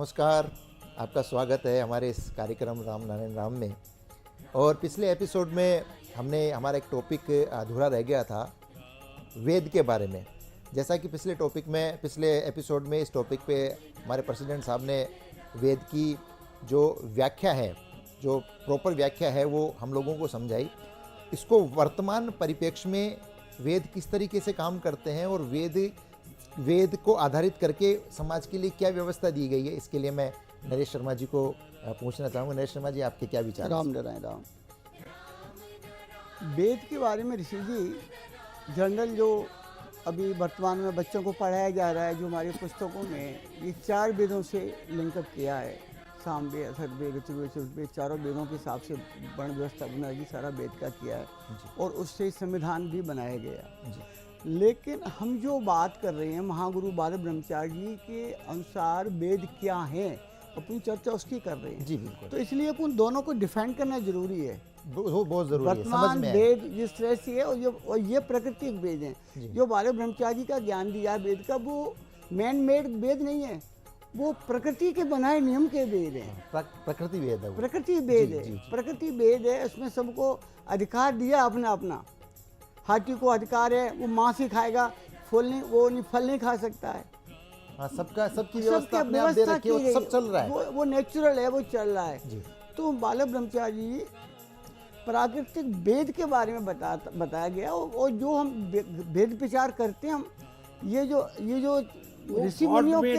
नमस्कार, आपका स्वागत है हमारे इस कार्यक्रम राम नारायण राम में। और पिछले एपिसोड में हमने हमारा एक टॉपिक अधूरा रह गया था वेद के बारे में। जैसा कि पिछले एपिसोड में इस टॉपिक पे हमारे प्रेसिडेंट साहब ने वेद की जो व्याख्या है, जो प्रॉपर व्याख्या है, वो हम लोगों को समझाई। इसको वर्तमान परिप्रेक्ष्य में वेद किस तरीके से काम करते हैं और वेद को आधारित करके समाज के लिए क्या व्यवस्था दी गई है, इसके लिए मैं नरेश शर्मा जी को पूछना चाहूँगा। नरेश शर्मा जी, आपके क्या विचार? राम नारायण राम। वेद के बारे में ऋषि जी जनरल जो अभी वर्तमान में बच्चों को पढ़ाया जा रहा है, जो हमारी पुस्तकों में ये 4 वेदों से लिंकअप किया है। सामवेद, अथर्ववेद, यजुर्वेद, चतुर्वेद, चारों वेदों के हिसाब से वर्ण व्यवस्था बना जी, सारा वेद का किया है और उससे संविधान भी बनाया गया जी। लेकिन हम जो बात कर रहे हैं महागुरु बाल ब्रह्मचारी जी के अनुसार वेद क्या है, अपनी चर्चा उसकी कर रहे हैं जी। बिल्कुल। तो इसलिए अपन दोनों को डिफेंड करना जरूरी है। बहुत जरूरी है। वर्तमान वेद जिस तरह से है और ये प्राकृतिक वेद हैं जो बाल ब्रह्मचारी का ज्ञान दिया है वेद का, वो मैन मेड वेद नहीं है, वो प्रकृति के बनाए नियम के वेद हैं। प्रकृति वेद है, प्रकृति वेद है। प्रकृति वेद है, उसमें सबको अधिकार दिया अपना अपना। हाथी को अधिकार है, वो मांस ही खाएगा, फल नहीं खा सकता है। हाँ, सबकी व्यवस्था अपने आप दे रखी है, सब चल रहा है, वो नेचुरल है, वो चल रहा है जी। तो बाल ब्रह्मचारी जी प्राकृतिक वेद के बारे में बताया गया और जो हम वेद विचार करते हैं, हम ये जो ऋषि मुनियों के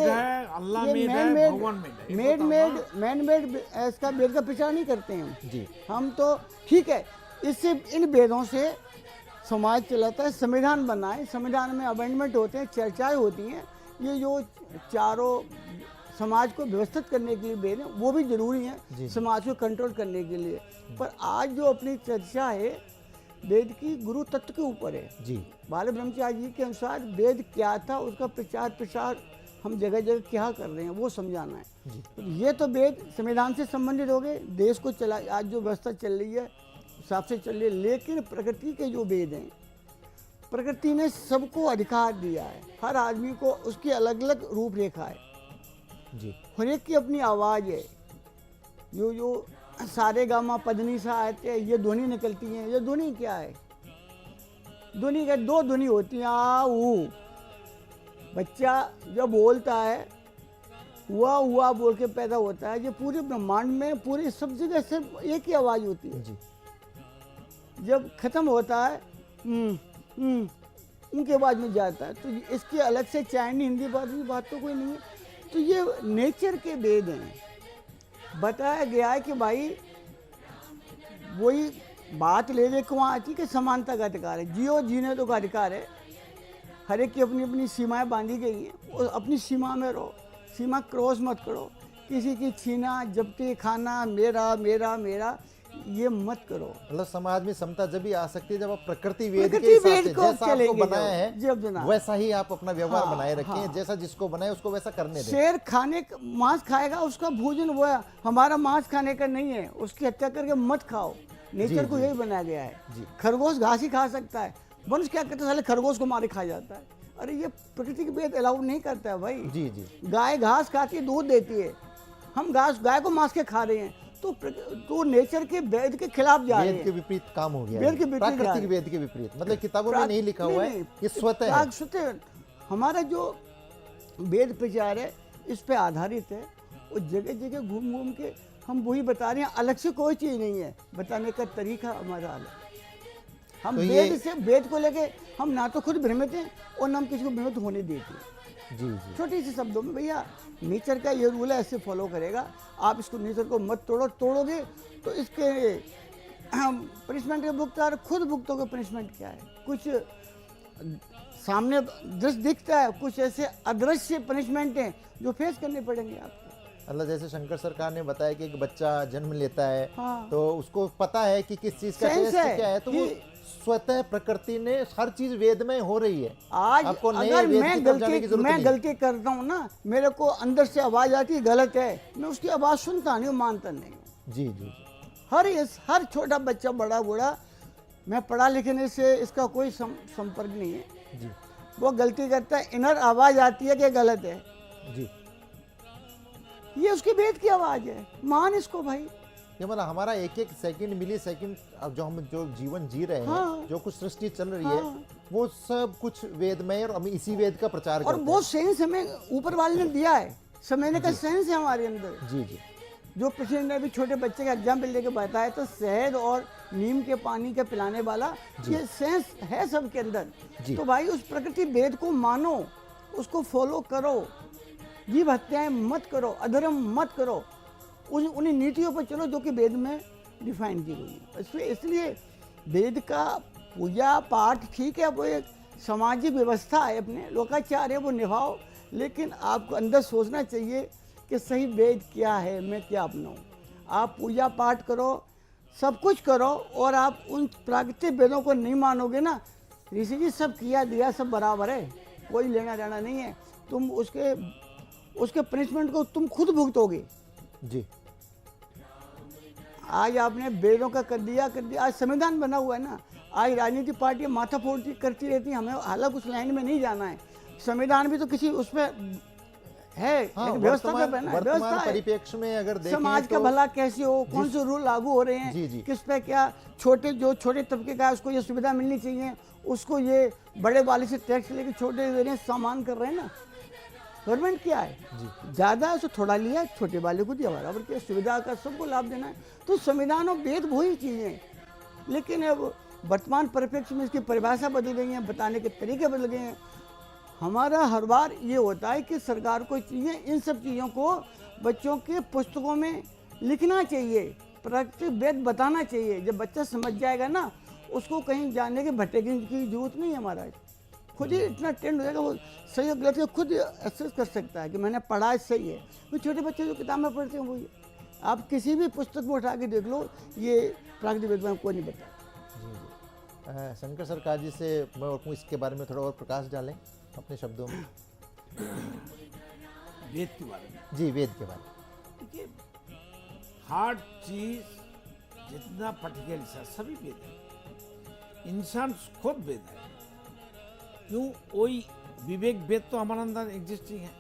मैन मेड इसका वेद का प्रचार नहीं करते हैं जी। हम तो ठीक है, इससे इन वेदों से समाज चलाता है, संविधान बना है, संविधान में अमेंडमेंट होते हैं, चर्चाएं होती हैं। ये जो चारों समाज को व्यवस्थित करने के लिए वेद हैं, वो भी जरूरी है समाज को कंट्रोल करने के लिए। पर आज जो अपनी चर्चा है वेद की गुरु तत्व के ऊपर है जी। बाल ब्रह्मचारी जी के अनुसार वेद क्या था, उसका प्रचार हम जगह जगह क्या कर रहे हैं वो समझाना है जी। तो ये तो वेद संविधान से संबंधित हो गए, देश को चला आज जो व्यवस्था चल रही है हिसाब से चल रही है। लेकिन प्रकृति के जो वेद हैं, प्रकृति ने सबको अधिकार दिया है, हर आदमी को उसकी अलग अलग रूपरेखा है जी। हर एक की अपनी आवाज़ है। जो सारे गामा पदनी सा आते हैं, ये ध्वनि निकलती हैं। ये ध्वनि क्या है? ध्वनि का 2 ध्वनि होती हैं, आ ऊ। बच्चा जब बोलता है हुआ बोल के पैदा होता है। ये पूरे ब्रह्मांड में पूरी सब जगह सिर्फ एक ही आवाज़ होती है जी। जब खत्म होता है उनके आवाज़ में जाता है। तो इसके अलग से चाइनी हिंदी बात तो कोई नहीं है। तो ये नेचर के वेद हैं। बताया गया है कि भाई वही बात ले ले वहाँ आती कि समानता का अधिकार है, जियो जीने तो का अधिकार है। हर एक की अपनी अपनी सीमाएं बांधी गई हैं और अपनी सीमा में रहो, सीमा क्रॉस मत करो। किसी की छीना जब्ती खाना मेरा मेरा मेरा ये मत करो। मतलब समाज में समता जब भी आ सकती है जब आप प्रकृति वेद के हिसाब से जैसा आपको बनाया है वैसा ही आप अपना व्यवहार बनाए रखें। जैसा जिसको बनाए उसको वैसा करने दें। शेर मांस खाएगा, उसका भोजन वो है, हमारा मांस खाने का नहीं है। उसकी हत्या करके मत खाओ। नेचर को यही बनाया गया है। खरगोश घास ही खा सकता है, मनुष्य क्या करता है, साले खरगोश को मारे खा जाता है। अरे ये प्रकृति के वेद अलाउ नहीं करता है भाई जी। गाय घास खाती है, दूध देती है, हम गाय को मांस के खा रहे हैं। तो नेचर के वेद के खिलाफ जा रहे हैं। वेद के विपरीत काम हो गया। वेद के विपरीत, प्राकृतिक वेद के विपरीत। मतलब किताबों में नहीं लिखा हुआ है, ये स्वतः है। स्वतः हमारा जो वेद प्रचार है इस पे आधारित है और जगह जगह घूम घूम के हम वही बता रहे हैं। अलग से कोई चीज़ नहीं है, बताने का तरीका हमारा अलग। हम तो वेद से वेद को लेके हम ना तो खुद भ्रमित हैं और ना हम किसी को भ्रमित होने देते हैं जी। छोटे से शब्दों में भैया नेचर का ये रूल है, ऐसे फॉलो करेगा। आप इसको नेचर को मत तोड़ोगे तो इसके पनिशमेंट के भुगतान खुद भुगतोगे। पनिशमेंट क्या है? कुछ सामने दृश्य दिखता है, कुछ ऐसे अदृश्य पनिशमेंट हैं जो फेस करने पड़ेंगे आपको। मतलब जैसे शंकर सरकार ने बताया कि एक बच्चा जन्म लेता है तो उसको पता है कि किस चीज का टेस्ट क्या है, तो वो स्वतः प्रकृति ने हर चीज वेद में हो रही है। आज आपको अगर मैं गलती करता हूँ ना, मेरे को अंदर से आवाज आती है गलत है, मैं उसकी आवाज सुनता नहीं, मानता नहीं हूँ जी। हर छोटा बच्चा बड़ा बूढ़ा, मैं पढ़ा लिखने से इसका कोई संपर्क नहीं है जी। वो गलती करता है, इनर आवाज आती है कि गलत है जी। ये उसके वेद की आवाज है, मान इसको भाई। ये मतलब हमारा एक एक सेकंड मिली सेकंड अब जो जीवन जी रहे हैं, हाँ। जो कुछ सृष्टि चल रही हाँ। है, वो सब कुछ वेदमय और हम इसी वेद का प्रचार और करते वो सेंस हमें ऊपर वाले ने दिया है, समझने का सेंस है हमारे अंदर। हैं। जी जी जो प्रेसिडेंट ने अभी छोटे बच्चे का एग्जाम्पल लेके बताया, तो शहद और नीम के पानी के पिलाने वाला ये सेंस है सबके अंदर। जी। तो भाई उस प्रकृति वेद को मानो, उसको फॉलो करो, जीव हत्याएं मत करो, अधर्म मत करो, उन्हीं नीतियों पर चलो जो कि वेद में डिफाइन की गई है। इसलिए वेद का पूजा पाठ ठीक है, वो एक सामाजिक व्यवस्था है, अपने लोकाचार है, वो निभाओ, लेकिन आपको अंदर सोचना चाहिए कि सही वेद क्या है, मैं क्या अपनाऊं। आप पूजा पाठ करो, सब कुछ करो, और आप उन प्राकृतिक वेदों को नहीं मानोगे ना, ऋषि जी सब किया दिया सब बराबर है, कोई लेना देना नहीं है, तुम उसके पनिशमेंट को तुम खुद भुगतोगे। जी। आज आपने वेदों का कर दिया। आज संविधान बना हुआ है ना, आज राजनीतिक पार्टियां माथा फोड़ती करती रहती हैं, हमें हालांकि उस लाइन में नहीं जाना है। संविधान भी तो किसी उसमें है, हाँ, व्यवस्था पे बना है, वर्तमान व्यवस्था है। परिप्रेक्ष्य में अगर देखें समाज का तो भला कैसे हो, कौन से रूल लागू हो रहे जी, जी। हैं, किस पे क्या, जो छोटे तबके का है उसको ये सुविधा मिलनी चाहिए, उसको ये बड़े वाले से टैक्स लेके छोटे दे रहे हैं, सामान कर रहे हैं ना। गवर्नमेंट क्या है, ज्यादा है उसको थोड़ा लिया, छोटे वाले को दिया, बराबर किया, सुविधा का सबको लाभ देना है। तो संविधान और वेद वही चीजें, लेकिन अब वर्तमान परिप्रेक्ष्य में इसकी परिभाषा बदल गई है, बताने के तरीके बदल गए हैं। हमारा हर बार ये होता है कि सरकार को चीज़ें, इन सब चीज़ों को बच्चों के पुस्तकों में लिखना चाहिए, प्राकृतिक वेद बताना चाहिए। जब बच्चा समझ जाएगा ना, उसको कहीं जाने के भटकने की जरूरत नहीं है। हमारा खुद ही इतना ट्रेंड हो जाएगा, वो सही और गलत को खुद एसेस कर सकता है कि मैंने पढ़ा है सही है। वो छोटे बच्चे जो किताब में पढ़ते हैं वही, आप किसी भी पुस्तक में उठा के देख लो, ये प्राकृतिक वेद में कोई नहीं बता। शंकर सरकार जी से मैं और इसके बारे में थोड़ा और प्रकाश डालें अपने शब्दों में। वेद के बारे में, जी, वेद के बारे में। देखिए, हर चीज जितना पर्टिकुलर सभी वेद है, इंसान खुद वेद है। क्यों? वही विवेक वेद तो हमारे अंदर एग्जिस्टिंग है,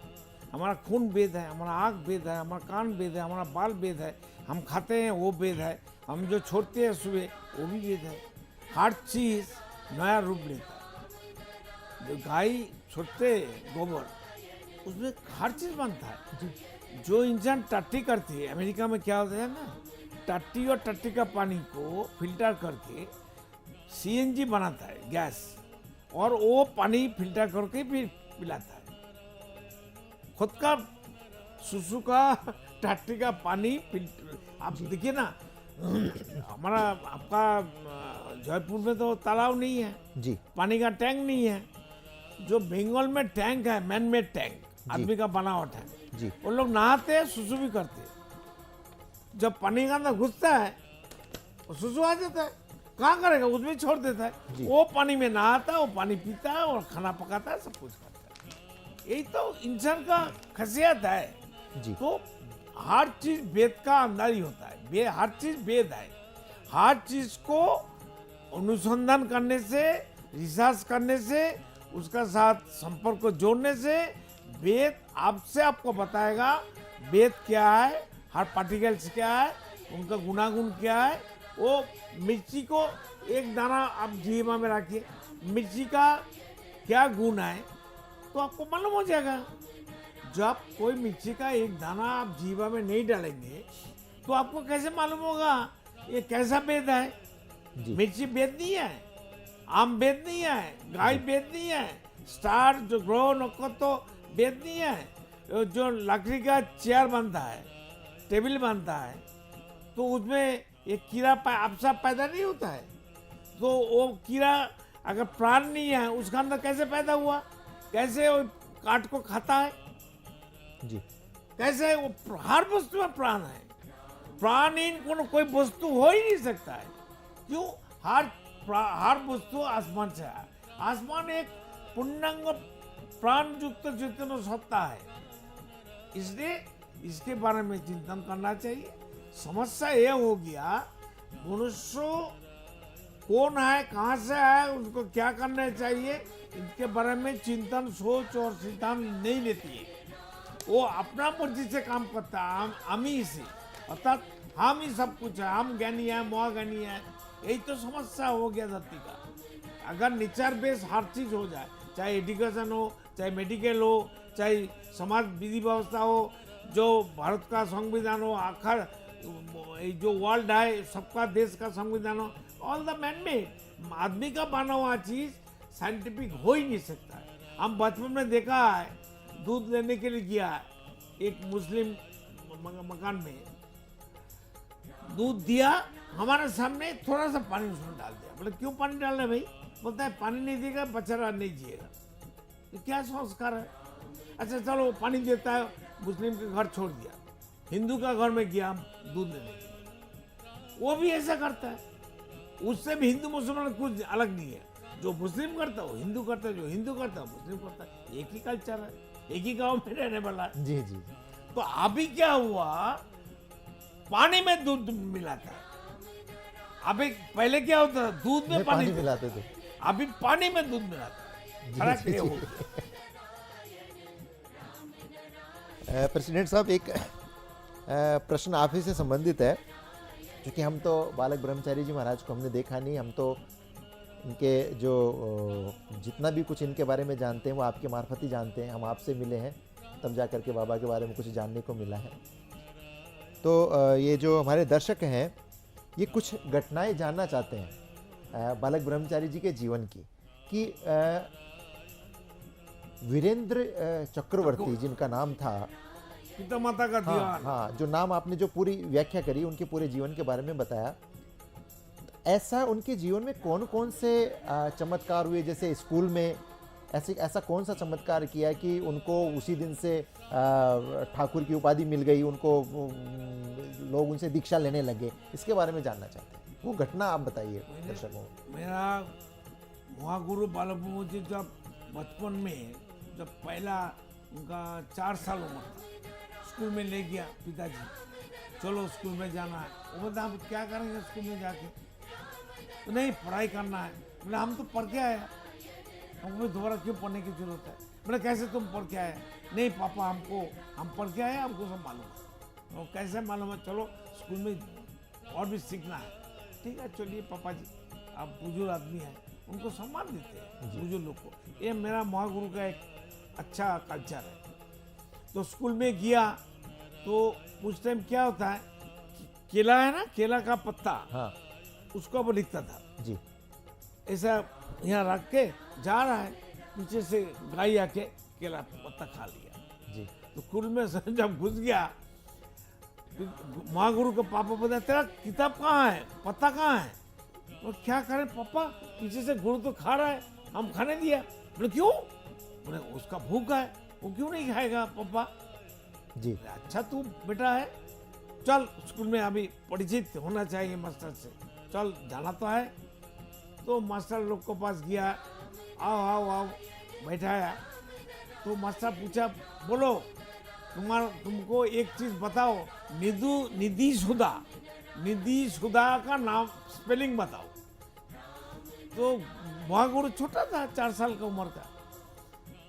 हमारा खून वेद है, हमारा आँख वेद है, हमारा कान वेद है, हमारा बाल वेद है, हम खाते हैं वो वेद है, हम जो छोड़ते हैं सुबह वो भी वेद है। हर चीज नया रूप लेता है। जो गाय छोड़ते गोबर, उसमें हर चीज बनता है। जो इंसान टट्टी करती है, अमेरिका में क्या होता है ना, टट्टी और टट्टी का पानी को फिल्टर करके सीएनजी बनाता है, गैस, और वो पानी फिल्टर करके फिर पिलाता है। खुद का सुसु का टट्टी का पानी फिल्टर, आप देखिए ना, हमारा आपका जयपुर में तो तालाब नहीं है जी, पानी का टैंक नहीं है। जो बंगाल में टैंक है, मैन मेड टैंक, आदमी का बना हुआ टैंक, जी। वो लोग नहाते हैं, सुसु भी करते हैं। जब पानी का अंदर घुसता है, वो सुसु आ जाता है, कहाँ करेगा, उसमें छोड़ देता है। वो पानी में नहाता है, वो पानी पीता है और खाना पकाता है, सब कुछ करता है। यही तो इंसान का खासियत है। जी। तो हर चीज वेद का अंदर ही होता है, हर चीज वेद है। हर चीज को अनुसंधान करने से, रिसर्च करने से, उसका साथ संपर्क को जोड़ने से वेद आपसे आपको बताएगा वेद क्या है, हर पार्टिकल्स क्या है, उनका गुणागुण क्या है। वो मिर्ची को एक दाना आप जीवा में रखिए, मिर्ची का क्या गुण है तो आपको मालूम हो जाएगा। जब कोई मिर्ची का एक दाना आप जीवा में नहीं डालेंगे तो आपको कैसे मालूम होगा ये कैसा वेद है। मिर्ची वेद नहीं है, आम वेद नहीं है, गाय वेद नहीं है, स्टार जो ग्रह नक्षत्र वेद नहीं है। जो लकड़ी का चेयर बनता है, टेबल बनता है, तो उसमें एक कीड़ा आपसा पैदा नहीं होता है। तो वो कीड़ा अगर प्राण नहीं है, उसका अंदर कैसे पैदा हुआ, कैसे वो काट को खाता है, जी। कैसे वो, हर वस्तु में प्राण है। प्राणहीन कोई वस्तु हो ही नहीं सकता है। क्यों? हर वस्तु आसमान से है। आसमान एक पूर्णांग प्राण युक्त चेतन सत्ता है, इसलिए इसके बारे में चिंतन करना चाहिए। समस्या ये हो गया, मनुष्य कौन है, कहाँ से है, उसको क्या करना चाहिए, इनके बारे में चिंतन, सोच और सिद्धांत नहीं लेती है। वो अपना मर्जी से काम करता है, हम ही से, अर्थात हम ही सब कुछ है, हम ज्ञानी है, महाज्ञानी है। यही तो समस्या हो गया धरती का। अगर नेचर बेस हर चीज हो जाए, चाहे एजुकेशन हो, चाहे मेडिकल हो, चाहे समाज विधि व्यवस्था हो, जो भारत का संविधान हो, आखिर जो वर्ल्ड है सबका देश का संविधान हो, ऑल द मैन मेड, आदमी का बना हुआ चीज साइंटिफिक हो ही नहीं सकता है। हम बचपन में देखा है, दूध लेने के लिए गया है एक मुस्लिम मकान में, दूध दिया, हमारे सामने थोड़ा सा पानी उसमें डाल दिया। बोले क्यों पानी डाल रहे भाई? बोलता है पानी नहीं देगा बच्चा नहीं जिएगा। तो क्या संस्कार है? अच्छा चलो पानी देता है, मुस्लिम के घर छोड़ दिया, हिंदू का घर में गया दूध लेने के लिए, वो भी ऐसा करता है। उससे भी हिंदू मुसलमान कुछ अलग नहीं है, जो मुस्लिम करता है वो हिंदू करता है, जो हिंदू करता है मुस्लिम करता है, एक ही कल्चर है, एक ही गांव में रहने वाला है। जी जी। तो अभी क्या हुआ, पानी में दूध मिलाता है। अभी पहले क्या होता था, दूध में पानी मिलाते थे, अभी पानी में दूध मिलाता है। फर्क ये हो गया। प्रेसिडेंट साहब, एक प्रश्न आप ही से संबंधित है, क्योंकि हम तो बालक ब्रह्मचारी जी महाराज को हमने देखा नहीं, हम तो इनके जो जितना भी कुछ इनके बारे में जानते हैं वो आपके मार्फत ही जानते हैं। हम आपसे मिले हैं तब जा कर के बाबा के बारे में कुछ जानने को मिला है। तो ये जो हमारे दर्शक हैं ये कुछ घटनाएं जानना चाहते हैं बालक ब्रह्मचारी जी के जीवन की, कि वीरेंद्र चक्रवर्ती जिनका नाम था, पिता माता का दीवान। हाँ, जो नाम आपने जो पूरी व्याख्या करी उनके पूरे जीवन के बारे में बताया, ऐसा उनके जीवन में कौन कौन से चमत्कार हुए? जैसे स्कूल में ऐसा कौन सा चमत्कार किया कि उनको उसी दिन से ठाकुर की उपाधि मिल गई, उनको लोग उनसे दीक्षा लेने लगे? इसके बारे में जानना चाहते हैं, वो घटना आप बताइए दर्शकों को। मेरा महागुरु बालक ब्रह्म जी जब बचपन में, जब पहला उनका 4 साल उम्र था, स्कूल में ले गया पिताजी, चलो स्कूल में जाना है। वो बोलता हम क्या करेंगे स्कूल में जाके? तो नहीं, पढ़ाई करना है। बोले हम तो पढ़ के आए, हमको दोबारा क्यों पढ़ने की जरूरत है? बोले कैसे तुम पढ़ के आए? नहीं पापा, हम पढ़ के आए, हमको सब मालूम है। तो कैसे मालूम है? चलो स्कूल में और भी सीखना है। ठीक है चलिए पापा जी, आप बुजुर्ग आदमी हैं, उनको सम्मान देते हैं बुजुर्ग लोग को। ये मेरा महागुरु का एक अच्छा कल्चर है। तो स्कूल में गया तो उस टाइम क्या होता है, केला है ना, केला का पत्ता, हाँ उसको वो लिखता था जी, ऐसा यहाँ रख के जा रहा है, पीछे से गाय आके केला पत्ता खा लिया जी। तो स्कूल में जब घुस गया तो महागुरु का पापा बोला तेरा किताब कहाँ है, पत्ता कहाँ है? और क्या करें पापा, पीछे से गुरु तो खा रहा है, हम खाने दिया। बोले क्यों? बोले उसका भूख है, वो क्यों नहीं खाएगा पापा? जी अच्छा तू बेटा है, चल स्कूल में अभी परिचित होना चाहिए मास्टर से, चल जाना तो है। तो मास्टर लोग के पास गया, आओ आओ आओ, बैठाया। तो मास्टर पूछा बोलो तुमको एक चीज बताओ, निधि सुधा का नाम स्पेलिंग बताओ। तो महागुरु छोटा था, 4 साल का उम्र का।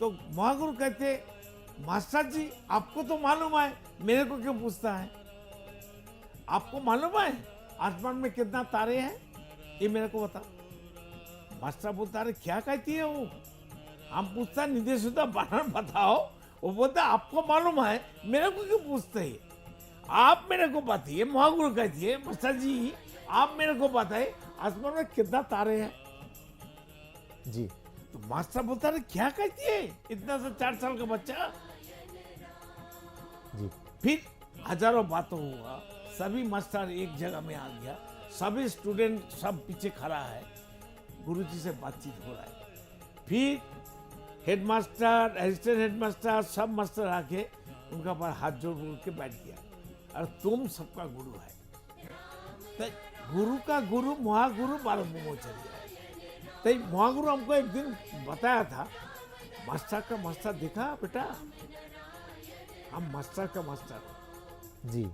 तो महागुरु कहते मास्टर जी आपको तो मालूम है, मेरे को क्यों पूछता है? आपको मालूम है आसमान में कितना तारे हैं, ये मेरे को बताओ। मास्टर बोलता अरे क्या कहती है वो? हम पूछता निधि सुधा बनान बताओ, वो बोलता आपको मालूम है, मेरे को क्यों पूछते हैं? आप मेरे को बताइए। महागुरु कहती है मास्टर जी आप मेरे को बताइए आसमान में कितना तारे हैं। जी। तो मास्टर बोलता है क्या कहती है इतना सा 4 साल का बच्चा? जी। फिर हजारों बातों हुआ, सभी मास्टर एक जगह में आ गया, सभी स्टूडेंट सब पीछे खड़ा है, गुरुजी से बातचीत हो रहा है। फिर हेडमास्टर, असिस्टेंट हेडमास्टर, सब मास्टर आके उनका पर हाथ जोड़ के बैठ गया, और तुम सबका गुरु है। तो गुरु का गुरु महागुरु बालक ब्रह्मचारी है। तो महागुरु हमको एक दिन बताया था, मास्टर का मास्टर देखा बेटा, हम मास्टर का मास्टर। जी।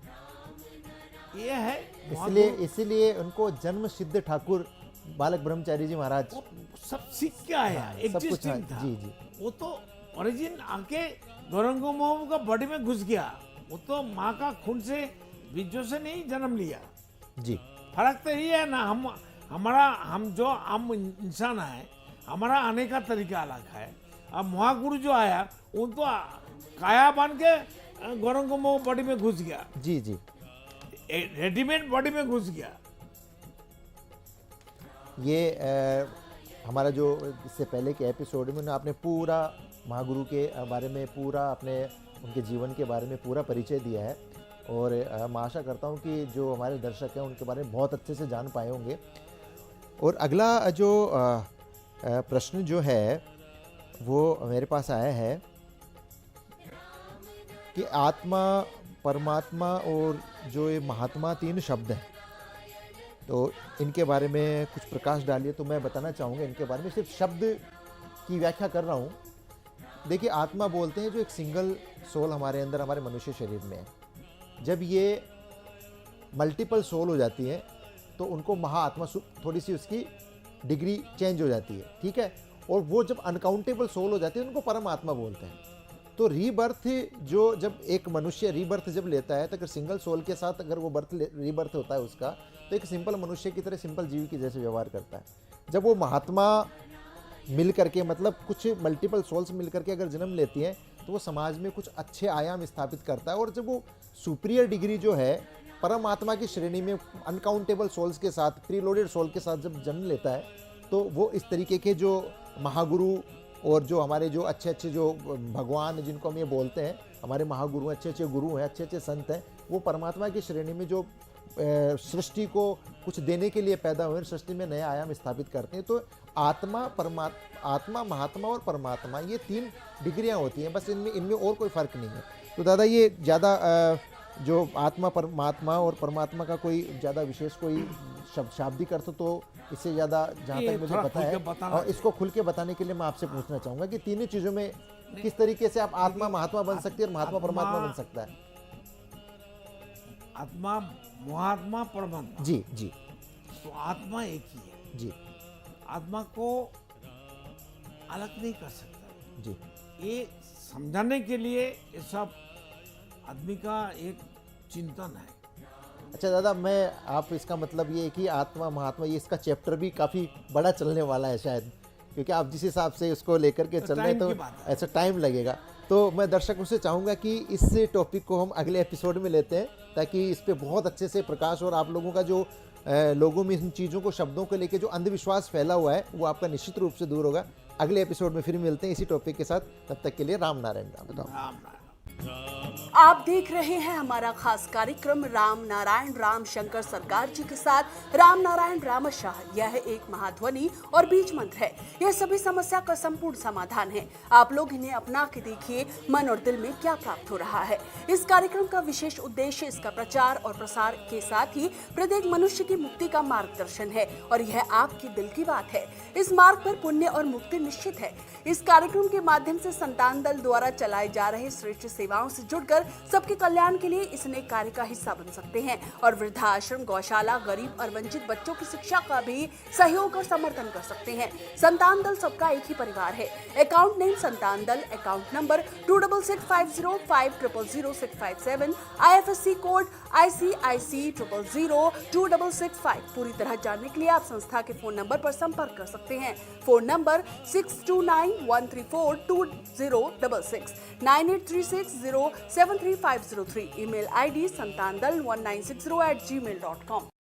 ये है इसीलिए उनको जन्म सिद्ध ठाकुर बालक ब्रह्मचारी जी महाराज सब सीख के आया, सब कुछ एग्जिस्टिंग था। जी जी। वो तो ओरिजिन आके गौरंग मोहम्मद का बॉडी में घुस गया। वो तो माँ का खून से बीजों से नहीं जन्म लिया। जी फर्क तो यही है ना, हम जो आम इंसान है, हमारा आने का तरीका अलग है। अब महागुरु जो आया वो तो काया बन के गौरंग मोहम्मद बॉडी में घुस गया, जी जी। रेडीमेड बॉडी में घुस गया। ये हमारा जो इससे पहले के एपिसोड में आपने पूरा महागुरु के बारे में पूरा अपने उनके जीवन के बारे में पूरा परिचय दिया है, और मैं आशा करता हूँ कि जो हमारे दर्शक हैं उनके बारे में बहुत अच्छे से जान पाए होंगे। और अगला जो प्रश्न जो है वो मेरे पास आया है कि आत्मा, परमात्मा और जो ये महात्मा 3 शब्द हैं, तो इनके बारे में कुछ प्रकाश डालिए। तो मैं बताना चाहूँगा इनके बारे में, सिर्फ शब्द की व्याख्या कर रहा हूँ। देखिए, आत्मा बोलते हैं जो एक सिंगल सोल हमारे अंदर, हमारे मनुष्य शरीर में है। जब ये मल्टीपल सोल हो जाती है तो उनको महाआत्मा, थोड़ी सी उसकी डिग्री चेंज हो जाती है, ठीक है। और वो जब अनकाउंटेबल सोल हो जाती है उनको परमात्मा बोलते हैं। तो रीबर्थ, जो जब एक मनुष्य रीबर्थ जब लेता है, तो अगर सिंगल सोल के साथ अगर वो रीबर्थ होता है उसका, तो एक सिंपल मनुष्य की तरह, सिंपल जीव की जैसे व्यवहार करता है। जब वो महात्मा मिल करके, मतलब कुछ मल्टीपल सोल्स मिल करके अगर जन्म लेती हैं, तो वो समाज में कुछ अच्छे आयाम स्थापित करता है। और जब वो सुपीरियर डिग्री जो है परमात्मा की श्रेणी में अनकाउंटेबल सोल्स के साथ, प्रीलोडेड सोल के साथ जब जन्म लेता है, तो वो इस तरीके के जो महागुरु और जो हमारे जो अच्छे अच्छे जो भगवान जिनको हम ये बोलते हैं, हमारे महागुरु, अच्छे अच्छे गुरु हैं, अच्छे अच्छे संत हैं, वो परमात्मा की श्रेणी में जो सृष्टि को कुछ देने के लिए पैदा हुए, सृष्टि में नया आयाम स्थापित करते हैं। तो आत्मा, आत्मा, महात्मा और परमात्मा, ये 3 डिग्रियां होती हैं, बस इनमें और कोई फर्क नहीं है। तो दादा, ये ज़्यादा जो आत्मा, परमात्मा और परमात्मा का कोई ज़्यादा विशेष कोई शाब्दिक अर्थ तो इससे ज़्यादा जहाँ तक मुझे पता है, और इसको खुल के बताने के लिए मैं आपसे पूछना चाहूँगा कि तीनों चीज़ों में किस तरीके से आप आत्मा महात्मा बन सकती है और महात्मा परमात्मा बन सकता है। आत्मा, महात्मा, परमात्मा, जी जी। तो आत्मा एक ही है जी। आत्मा को अलग नहीं कर सकता जी। ये समझाने के लिए ये सब आदमी का एक चिंतन है। अच्छा दादा, मैं आप इसका मतलब ये है कि आत्मा महात्मा, ये इसका चैप्टर भी काफ़ी बड़ा चलने वाला है शायद, क्योंकि आप जिस हिसाब से इसको लेकर के चल रहे हैं, तो ऐसा टाइम लगेगा। तो मैं दर्शकों से चाहूँगा कि इस टॉपिक को हम अगले एपिसोड में लेते हैं, ताकि इस पे बहुत अच्छे से प्रकाश, और आप लोगों का जो लोगों में इन चीज़ों को, शब्दों को लेके जो अंधविश्वास फैला हुआ है, वो आपका निश्चित रूप से दूर होगा। अगले एपिसोड में फिर मिलते हैं इसी टॉपिक के साथ। तब तक के लिए राम नारायण। राम। आप देख रहे हैं हमारा खास कार्यक्रम राम नारायण राम शंकर सरकार जी के साथ राम नारायण रामशाह। यह एक महाध्वनि और बीज मंत्र है। यह सभी समस्या का संपूर्ण समाधान है। आप लोग इन्हें अपना के देखिए, मन और दिल में क्या प्राप्त हो रहा है। इस कार्यक्रम का विशेष उद्देश्य इसका प्रचार और प्रसार के साथ ही प्रत्येक मनुष्य की मुक्ति का मार्गदर्शन है, और यह आपके दिल की बात है। इस मार्ग पर पुण्य और मुक्ति निश्चित है। इस कार्यक्रम के माध्यम से संतान दल द्वारा चलाए जा रहे श्रेष्ठ सेवाओं से जुड़कर सबके कल्याण के लिए इस नेक कार्य का हिस्सा बन सकते हैं, और वृद्धाश्रम, गौशाला, गरीब और वंचित बच्चों की शिक्षा का भी सहयोग और समर्थन कर सकते हैं। संतान दल सबका एक ही परिवार है। अकाउंट नेम संतान दल, account number 266505000657, IFSC code ICIC 000265। पूरी तरह जानने के लिए आप संस्था के फोन नंबर पर संपर्क कर सकते हैं। Phone number 6291342066, 9836073503। Email ID santandal1960@gmail.com।